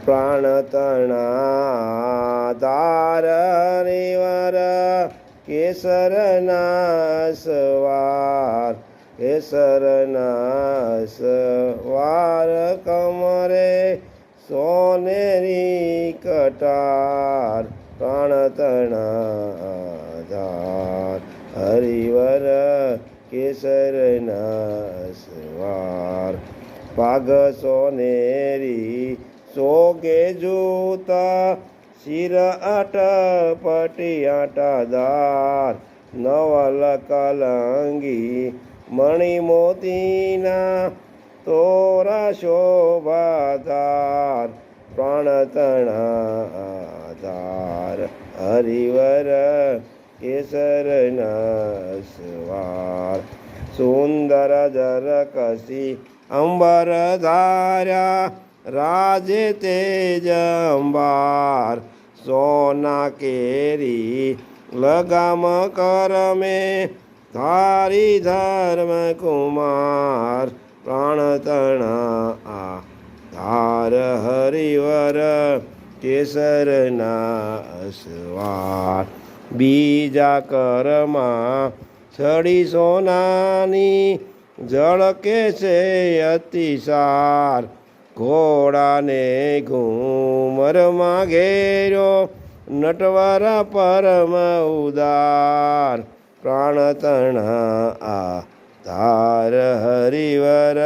પ્રાણતણાધાર હરિવર કેસરના સવાર કેસરના સવાર કમરે સોનેરી કટાર પ્રાણતણાધાર હરિવર કેસરના સવાર પાઘ સોનેરી સોગે જૂતા શિર અટપટી આટાદાર નવલ કલંગી મણિ મોતીના તોરા શોભાધાર પ્રાણતણાધાર હરિવર કેસરના સવાર સુંદર જરકસી અંબર ધાર્યા રાજે તેજ અંબાર સોના કેરી લગામ કરમે ધારી ધર્મ કુમાર પ્રાણતણા ધાર હરિવર કેસરના સવાર બીજા કરમાં છડી સોનાની ઝળકે છે અતિસાર ઘોડાને ઘૂમરમાં ઘેર્યો નટવર પરમ ઉદાર પ્રાણતણા ધાર હરિવર